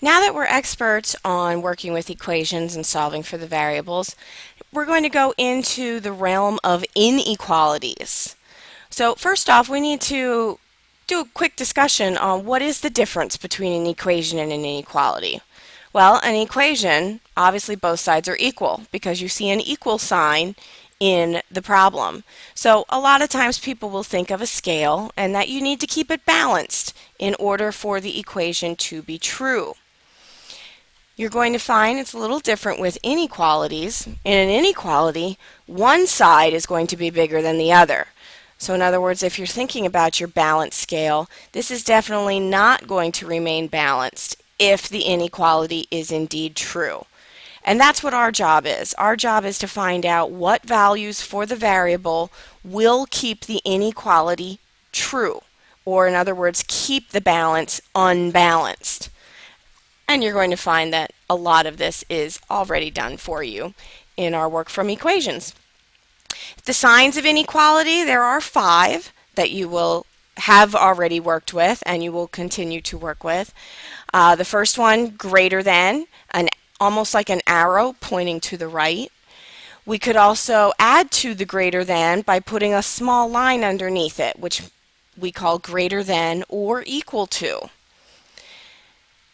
Now that we're experts on working with equations and solving for the variables, we're going to go into the realm of inequalities. So first off, we need to do a quick discussion on what is the difference between an equation and an inequality. Well, an equation, obviously both sides are equal because you see an equal sign in the problem. So a lot of times people will think of a scale and that you need to keep it balanced in order for the equation to be true. You're going to find it's a little different with inequalities. In an inequality, one side is going to be bigger than the other. So in other words, if you're thinking about your balance scale, this is definitely not going to remain balanced if the inequality is indeed true. And that's what our job is. Our job is to find out what values for the variable will keep the inequality true, or in other words, keep the balance unbalanced. And you're going to find that a lot of this is already done for you in our work from equations. The signs of inequality, there are 5 that you will have already worked with and you will continue to work with. The first one, greater than, almost like an arrow pointing to the right. We could also add to the greater than by putting a small line underneath it, which we call greater than or equal to.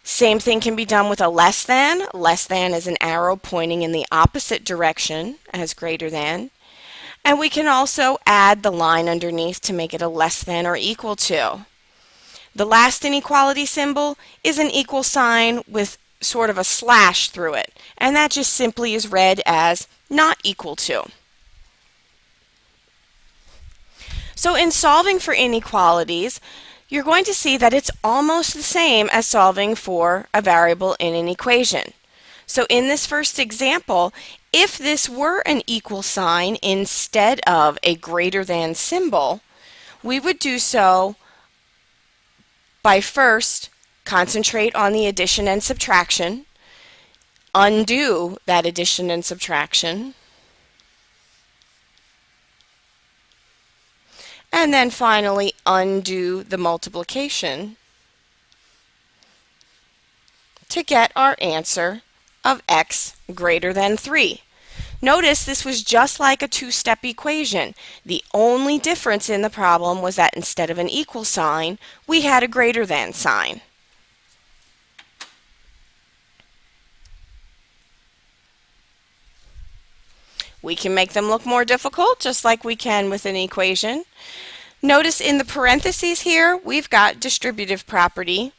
Same thing can be done with a less than. Less than is an arrow pointing in the opposite direction as greater than. And we can also add the line underneath to make it a less than or equal to. The last inequality symbol is an equal sign with sort of a slash through it, and that just simply is read as not equal to. So in solving for inequalities, you're going to see that it's almost the same as solving for a variable in an equation. So in this first example, if this were an equal sign instead of a greater than symbol, we would do so by first concentrate on the addition and subtraction, undo that addition and subtraction, and then finally undo the multiplication to get our answer of x greater than 3. Notice this was just like a two-step equation. The only difference in the problem was that instead of an equal sign, we had a greater than sign. We can make them look more difficult, just like we can with an equation. Notice in the parentheses here, we've got distributive property.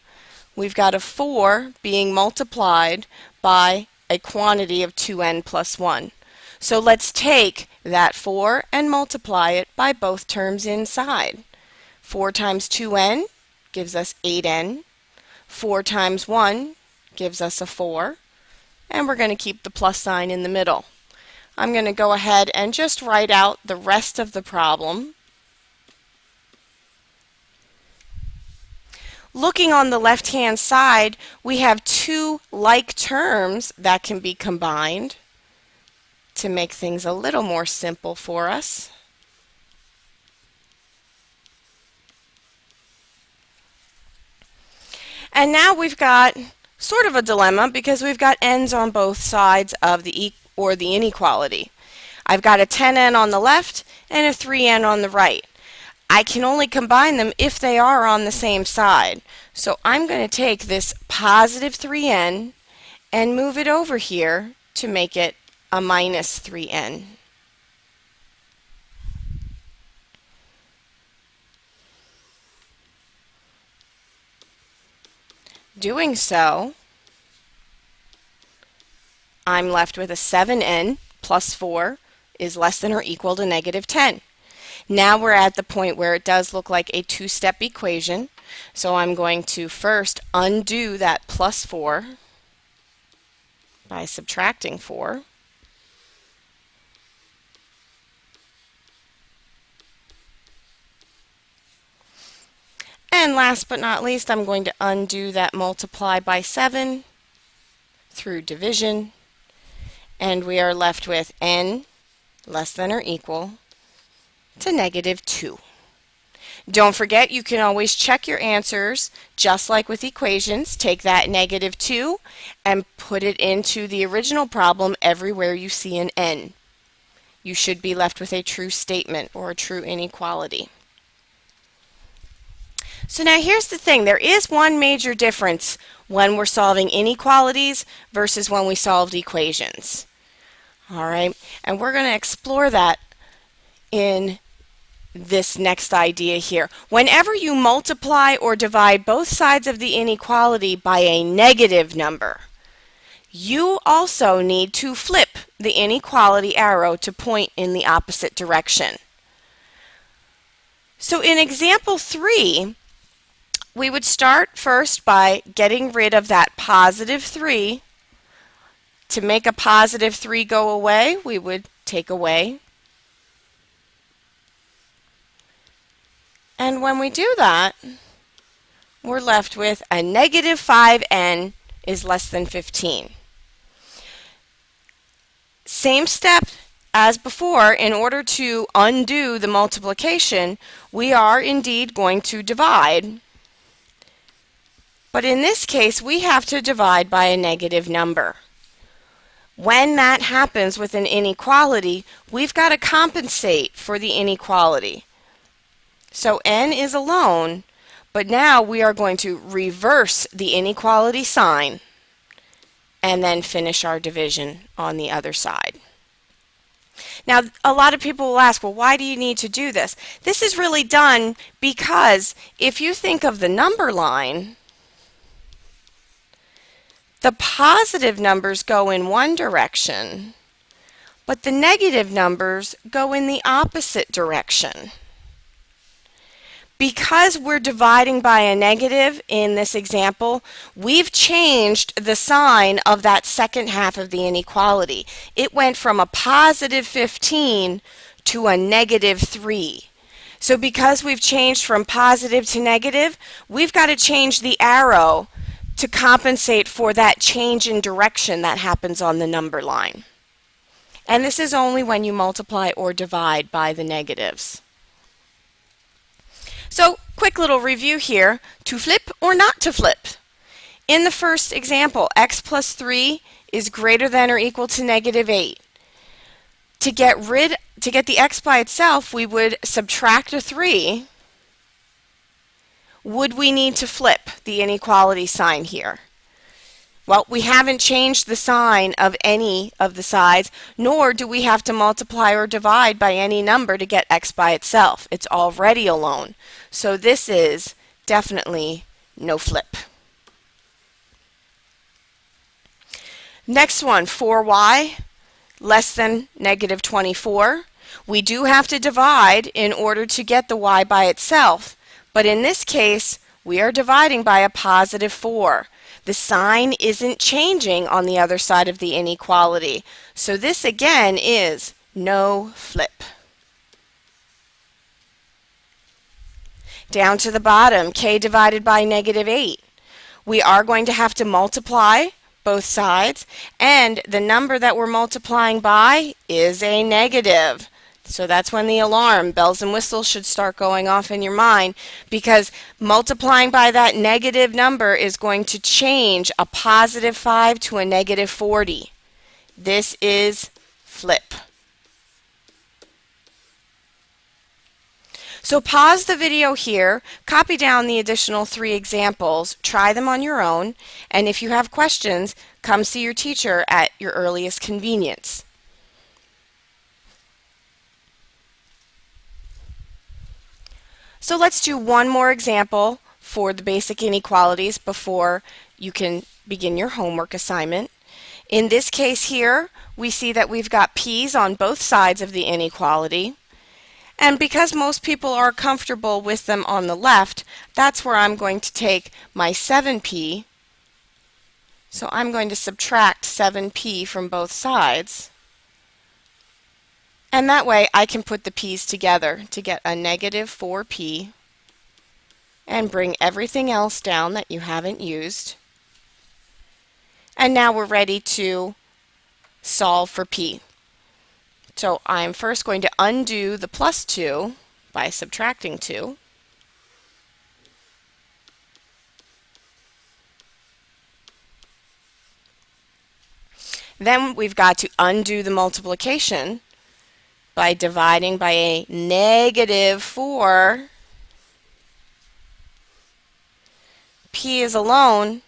We've got a 4 being multiplied by a quantity of 2n plus 1. So let's take that 4 and multiply it by both terms inside. 4 times 2n gives us 8n. 4 times 1 gives us a 4. And we're going to keep the plus sign in the middle. I'm going to go ahead and just write out the rest of the problem. Looking on the left-hand side, we have 2 like terms that can be combined to make things a little more simple for us. And now we've got sort of a dilemma because we've got n's on both sides of the inequality. I've got a 10n on the left and a 3n on the right. I can only combine them if they are on the same side. So I'm going to take this positive 3n and move it over here to make it a minus 3n. Doing so, I'm left with a 7n plus 4 is less than or equal to negative 10. Now we're at the point where it does look like a two-step equation. So I'm going to first undo that plus 4 by subtracting 4. And last but not least, I'm going to undo that multiply by 7 through division. And we are left with n less than or equal to negative 2. Don't forget, you can always check your answers, just like with equations. Take that -2 and put it into the original problem everywhere you see an n. You should be left with a true statement or a true inequality. So now here's the thing. There is one major difference when we're solving inequalities versus when we solved equations. All right, and we're going to explore that in this next idea here. Whenever you multiply or divide both sides of the inequality by a negative number, you also need to flip the inequality arrow to point in the opposite direction. So in example 3, we would start first by getting rid of that +3. To make a +3 go away, we would take away. And when we do that, we're left with a -5n is less than 15. Same step as before. In order to undo the multiplication, we are indeed going to divide. But in this case, we have to divide by a negative number. When that happens with an inequality, we've got to compensate for the inequality. So n is alone, but now we are going to reverse the inequality sign and then finish our division on the other side. Now, a lot of people will ask, well, why do you need to do this? This is really done because if you think of the number line, the positive numbers go in one direction, but the negative numbers go in the opposite direction. Because we're dividing by a negative in this example, we've changed the sign of that second half of the inequality. It went from a +15 to a -3. So because we've changed from positive to negative, we've got to change the arrow to compensate for that change in direction that happens on the number line. And this is only when you multiply or divide by the negatives. So, quick little review here. To flip or not to flip? In the first example, x plus 3 is greater than or equal to -8. To get the x by itself, we would subtract a 3. Would we need to flip the inequality sign here? Well, we haven't changed the sign of any of the sides, nor do we have to multiply or divide by any number to get x by itself. It's already alone. So this is definitely no flip. Next one, 4y less than -24. We do have to divide in order to get the y by itself, but in this case, we are dividing by a +4. The sign isn't changing on the other side of the inequality. So this again is no flip. Down to the bottom, k divided by -8. We are going to have to multiply both sides, and the number that we're multiplying by is a negative. So that's when the alarm bells and whistles should start going off in your mind, because multiplying by that negative number is going to change a +5 to a -40. This is flip. So pause the video here, copy down the additional 3 examples, try them on your own, and if you have questions, come see your teacher at your earliest convenience. So let's do one more example for the basic inequalities before you can begin your homework assignment. In this case here, we see that we've got p's on both sides of the inequality. And because most people are comfortable with them on the left, that's where I'm going to take my 7p. So I'm going to subtract 7p from both sides. And that way I can put the p's together to get a -4p and bring everything else down that you haven't used. And now we're ready to solve for p. So I'm first going to undo the +2 by subtracting 2. Then we've got to undo the multiplication by dividing by a -4. P is alone.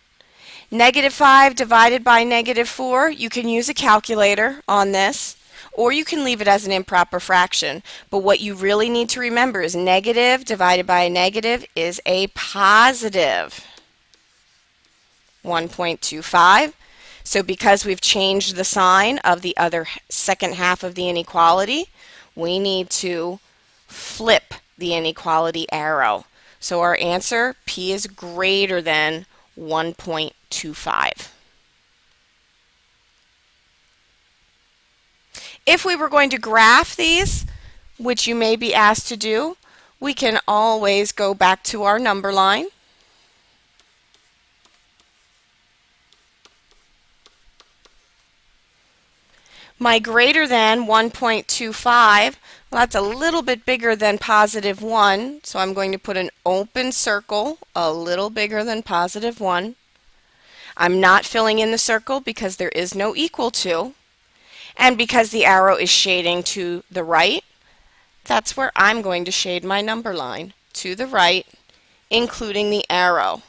-5 divided by -4, you can use a calculator on this, or you can leave it as an improper fraction. But what you really need to remember is negative divided by a negative is a positive 1.25. So because we've changed the sign of the other second half of the inequality, we need to flip the inequality arrow. So our answer, P is greater than 1.25. If we were going to graph these, which you may be asked to do, we can always go back to our number line. My greater than 1.25, well, that's a little bit bigger than +1, so I'm going to put an open circle a little bigger than +1. I'm not filling in the circle because there is no equal to, and because the arrow is shading to the right, that's where I'm going to shade my number line, to the right, including the arrow.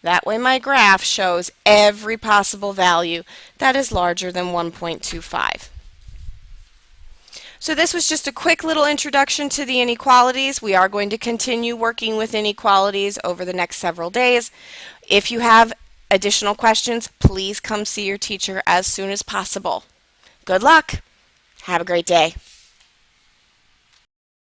That way my graph shows every possible value that is larger than 1.25. So this was just a quick little introduction to the inequalities. We are going to continue working with inequalities over the next several days. If you have additional questions, please come see your teacher as soon as possible. Good luck. Have a great day.